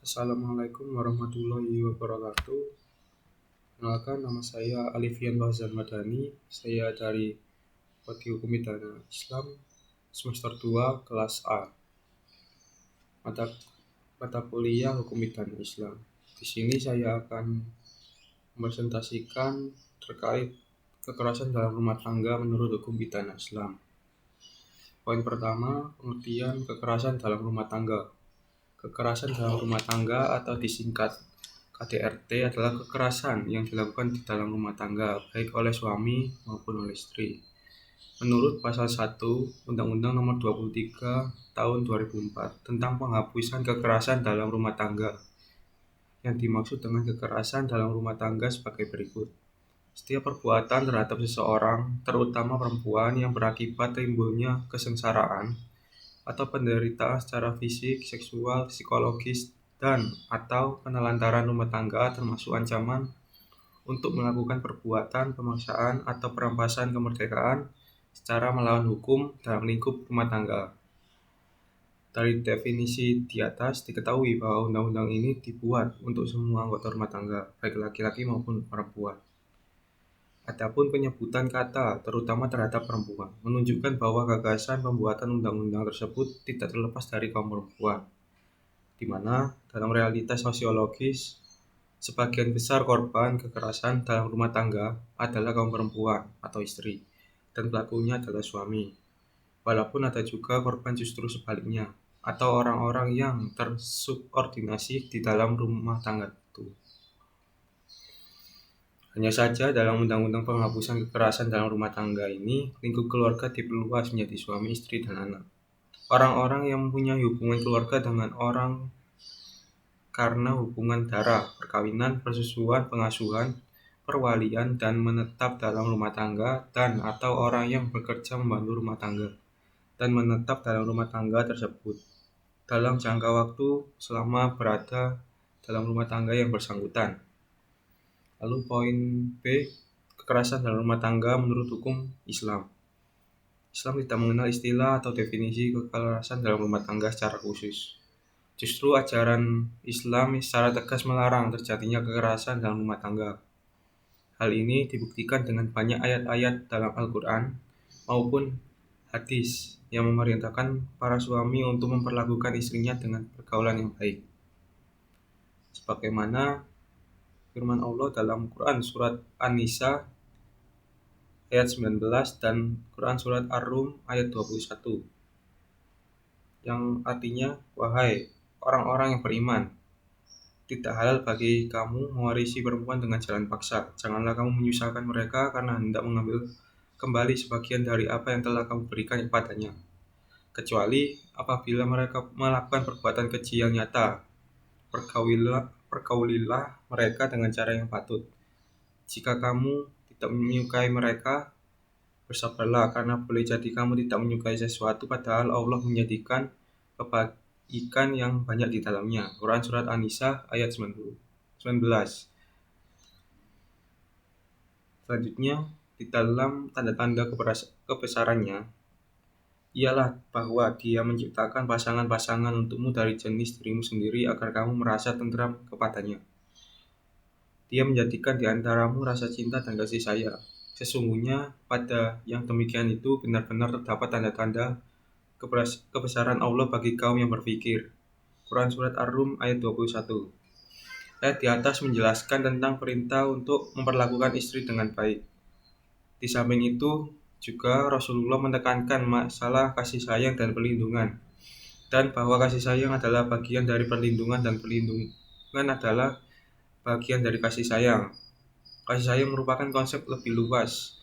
Assalamualaikum warahmatullahi wabarakatuh. Kenalkan, nama saya Alifian Bahzan Madani. Saya dari Prodi Hukum Pidana Islam semester 2 kelas A. Mata, mata kuliah Hukum Pidana Islam. Di sini saya akan mempresentasikan terkait kekerasan dalam rumah tangga menurut Hukum Pidana Islam. Poin pertama, pengertian kekerasan dalam rumah tangga. Kekerasan dalam rumah tangga atau disingkat KDRT adalah kekerasan yang dilakukan di dalam rumah tangga, baik oleh suami maupun oleh istri. Menurut Pasal 1 Undang-Undang Nomor 23 Tahun 2004 tentang penghapusan kekerasan dalam rumah tangga, yang dimaksud dengan kekerasan dalam rumah tangga sebagai berikut. Setiap perbuatan terhadap seseorang, terutama perempuan, yang berakibat timbulnya kesengsaraan atau penderitaan secara fisik, seksual, psikologis, dan atau penelantaran rumah tangga, termasuk ancaman untuk melakukan perbuatan pemaksaan atau perampasan kemerdekaan secara melawan hukum dalam lingkup rumah tangga. Dari definisi di atas diketahui bahwa undang-undang ini dibuat untuk semua anggota rumah tangga, baik laki-laki maupun perempuan. Adapun penyebutan kata, terutama terhadap perempuan, menunjukkan bahwa gagasan pembuatan undang-undang tersebut tidak terlepas dari kaum perempuan, di mana dalam realitas sosiologis, sebagian besar korban kekerasan dalam rumah tangga adalah kaum perempuan atau istri, dan pelakunya adalah suami. Walaupun ada juga korban justru sebaliknya, atau orang-orang yang tersubordinasi di dalam rumah tangga itu. Hanya saja dalam Undang-Undang Penghapusan Kekerasan dalam Rumah Tangga ini, lingkup keluarga diperluas menjadi suami, istri, dan anak. Orang-orang yang mempunyai hubungan keluarga dengan orang karena hubungan darah, perkawinan, persusuan, pengasuhan, perwalian, dan menetap dalam rumah tangga, dan atau orang yang bekerja membantu rumah tangga dan menetap dalam rumah tangga tersebut dalam jangka waktu selama berada dalam rumah tangga yang bersangkutan. Lalu poin B, kekerasan dalam rumah tangga menurut hukum Islam. Islam tidak mengenal istilah atau definisi kekerasan dalam rumah tangga secara khusus. Justru ajaran Islam secara tegas melarang terjadinya kekerasan dalam rumah tangga. Hal ini dibuktikan dengan banyak ayat-ayat dalam Al-Quran maupun hadis yang memerintahkan para suami untuk memperlakukan istrinya dengan pergaulan yang baik. Sebagaimana firman Allah dalam Quran Surat An-Nisa ayat 19 dan Quran Surat Ar-Rum ayat 21, yang artinya, wahai orang-orang yang beriman, tidak halal bagi kamu mewarisi perempuan dengan jalan paksa. Janganlah kamu menyusahkan mereka karena hendak mengambil kembali sebagian dari apa yang telah kamu berikan kepadanya, kecuali apabila mereka melakukan perbuatan keji yang nyata. Pergaulilah mereka dengan cara yang patut. Jika kamu tidak menyukai mereka, bersabarlah, karena boleh jadi kamu tidak menyukai sesuatu padahal Allah menjadikan kebaikan yang banyak di dalamnya. Quran Surat An-Nisa ayat 19. Selanjutnya, di dalam tanda-tanda kebesarannya ialah bahwa Dia menciptakan pasangan-pasangan untukmu dari jenis dirimu sendiri agar kamu merasa tentram kepadanya. Dia menjadikan di antaramu rasa cinta dan kasih sayang. Sesungguhnya pada yang demikian itu benar-benar terdapat tanda-tanda kebesaran Allah bagi kaum yang berpikir. Quran Surat Ar-Rum ayat 21. Ayat di atas menjelaskan tentang perintah untuk memperlakukan istri dengan baik. Di samping itu juga Rasulullah menekankan masalah kasih sayang dan perlindungan, dan bahwa kasih sayang adalah bagian dari perlindungan dan perlindungan adalah bagian dari kasih sayang. Kasih sayang merupakan konsep lebih luas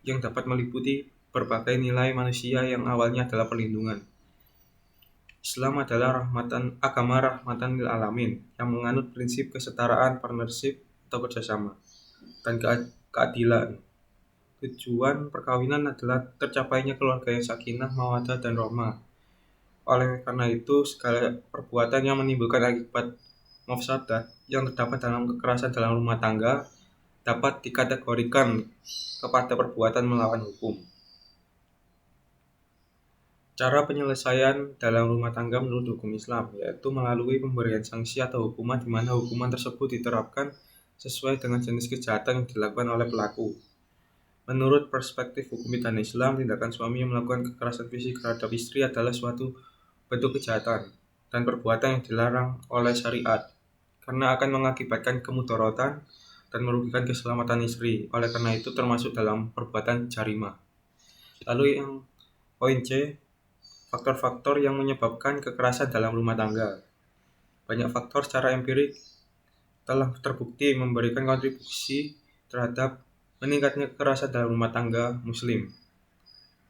yang dapat meliputi berbagai nilai manusia yang awalnya adalah perlindungan. Islam adalah agama rahmatan lil alamin yang menganut prinsip kesetaraan, partnership atau kerjasama, dan keadilan. Tujuan perkawinan adalah tercapainya keluarga yang sakinah, mawaddah, dan rahmah. Oleh karena itu, segala perbuatan yang menimbulkan akibat mafsadah yang terdapat dalam kekerasan dalam rumah tangga dapat dikategorikan kepada perbuatan melawan hukum. Cara penyelesaian dalam rumah tangga menurut hukum Islam yaitu melalui pemberian sanksi atau hukuman di mana hukuman tersebut diterapkan sesuai dengan jenis kejahatan yang dilakukan oleh pelaku. Menurut perspektif hukum pidana Islam, tindakan suami yang melakukan kekerasan fisik terhadap istri adalah suatu bentuk kejahatan dan perbuatan yang dilarang oleh syariat karena akan mengakibatkan kemudaratan dan merugikan keselamatan istri. Oleh karena itu termasuk dalam perbuatan jarimah. Lalu yang poin C, faktor-faktor yang menyebabkan kekerasan dalam rumah tangga. Banyak faktor secara empirik telah terbukti memberikan kontribusi terhadap meningkatnya kekerasan dalam rumah tangga Muslim.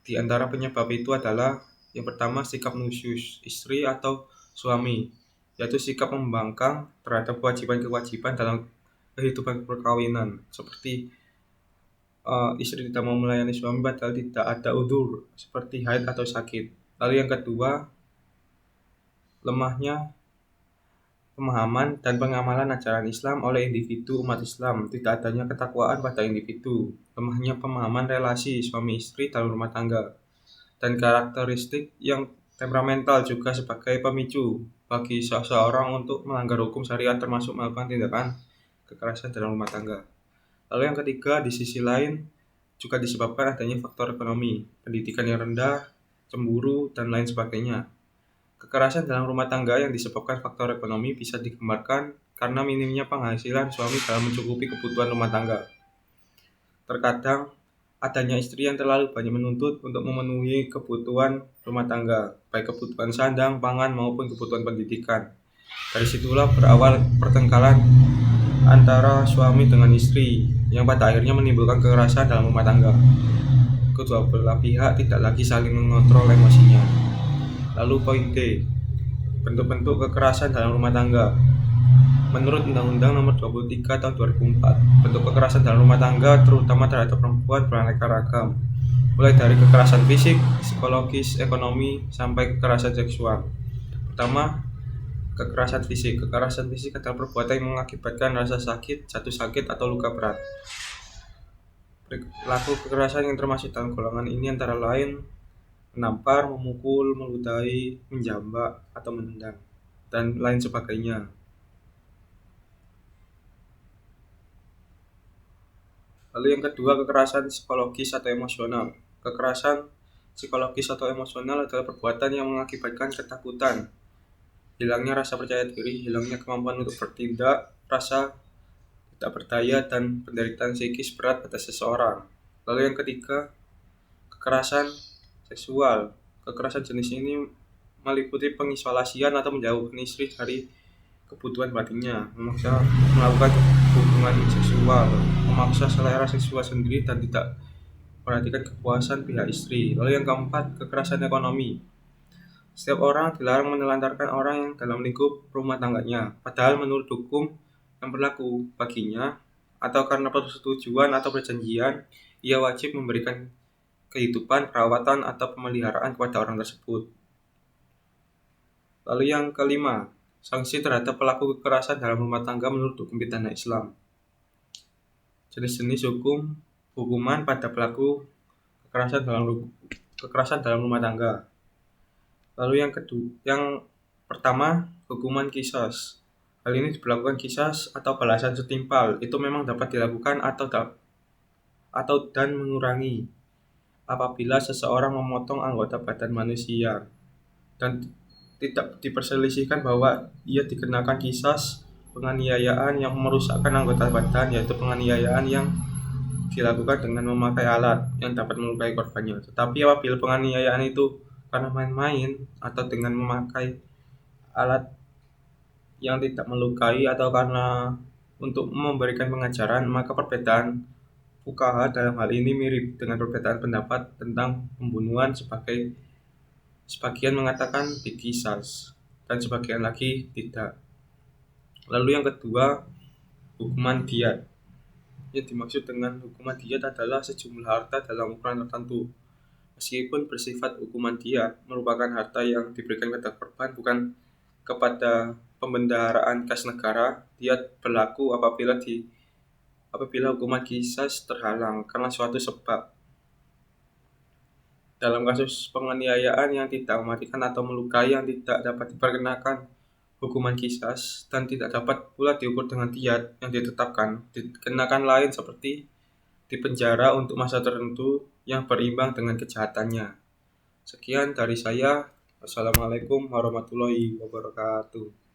Di antara penyebab itu adalah yang pertama sikap nusyus istri atau suami, yaitu sikap membangkang terhadap kewajiban-kewajiban dalam kehidupan perkawinan, seperti istri tidak mau melayani suami padahal tidak ada udzur seperti haid atau sakit. Lalu yang kedua, lemahnya pemahaman dan pengamalan ajaran Islam oleh individu umat Islam, tidak adanya ketakwaan pada individu, lemahnya pemahaman relasi suami istri dalam rumah tangga, dan karakteristik yang temperamental juga sebagai pemicu bagi seseorang untuk melanggar hukum syariat termasuk melakukan tindakan kekerasan dalam rumah tangga. Lalu yang ketiga, di sisi lain juga disebabkan adanya faktor ekonomi, pendidikan yang rendah, cemburu, dan lain sebagainya. Kekerasan dalam rumah tangga yang disebabkan faktor ekonomi bisa digambarkan karena minimnya penghasilan suami dalam mencukupi kebutuhan rumah tangga. Terkadang adanya istri yang terlalu banyak menuntut untuk memenuhi kebutuhan rumah tangga, baik kebutuhan sandang, pangan, maupun kebutuhan pendidikan. Dari situlah berawal pertengkaran antara suami dengan istri yang pada akhirnya menimbulkan kekerasan dalam rumah tangga. Kedua belah pihak tidak lagi saling mengontrol emosinya. Lalu poin D, bentuk-bentuk kekerasan dalam rumah tangga. Menurut Undang-Undang Nomor 23 Tahun 2004, bentuk kekerasan dalam rumah tangga terutama terhadap perempuan beraneka ragam, mulai dari kekerasan fisik, psikologis, ekonomi, sampai kekerasan seksual. Pertama, kekerasan fisik. Kekerasan fisik adalah perbuatan yang mengakibatkan rasa sakit, jatuh sakit, atau luka berat. Pelaku kekerasan yang termasuk dalam golongan ini antara lain menampar, memukul, meludahi, menjambak, atau menendang, dan lain sebagainya. Lalu yang kedua, kekerasan psikologis atau emosional. Kekerasan psikologis atau emosional adalah perbuatan yang mengakibatkan ketakutan, hilangnya rasa percaya diri, hilangnya kemampuan untuk bertindak, rasa tidak berdaya, dan penderitaan psikis berat pada seseorang. Lalu yang ketiga, kekerasan seksual. Kekerasan jenis ini meliputi pengisolasian atau menjauhkan istri dari kebutuhan batinnya, memaksa melakukan hubungan seksual, memaksa selera seksual sendiri, dan tidak perhatikan kepuasan pihak istri. Lalu yang keempat, kekerasan ekonomi. Setiap orang dilarang menelantarkan orang yang dalam lingkup rumah tangganya, padahal menurut hukum yang berlaku baginya, atau karena persetujuan atau perjanjian, ia wajib memberikan kehidupan, perawatan, atau pemeliharaan kepada orang tersebut. Lalu yang kelima, sanksi terhadap pelaku kekerasan dalam rumah tangga menurut hukum pidana Islam. Jenis-jenis hukuman pada pelaku kekerasan dalam rumah tangga. Lalu yang pertama, hukuman qisas. Hal ini diberlakukan qisas atau balasan setimpal. Itu memang dapat dilakukan atau dan mengurangi apabila seseorang memotong anggota badan manusia dan tidak diperselisihkan bahwa ia dikenakan qisas penganiayaan yang merusakkan anggota badan, yaitu penganiayaan yang dilakukan dengan memakai alat yang dapat melukai korbannya. Tetapi apabila penganiayaan itu karena main-main atau dengan memakai alat yang tidak melukai atau karena untuk memberikan pengajaran, maka perbedaan fuqaha dalam hal ini mirip dengan perbedaan pendapat tentang pembunuhan. Sebagian mengatakan diqisas dan sebagian lagi tidak. Lalu yang kedua, hukuman diyat. Yang dimaksud dengan hukuman diyat adalah sejumlah harta dalam ukuran tertentu. Meskipun bersifat hukuman diyat merupakan harta yang diberikan kepada korban bukan kepada pembendaharaan kas negara, diyat berlaku apabila hukuman qisas terhalang karena suatu sebab. Dalam kasus penganiayaan yang tidak mematikan atau melukai yang tidak dapat diperkenakan hukuman qisas dan tidak dapat pula diukur dengan diat yang ditetapkan, dikenakan lain seperti dipenjara untuk masa tertentu yang berimbang dengan kejahatannya. Sekian dari saya. Wassalamualaikum warahmatullahi wabarakatuh.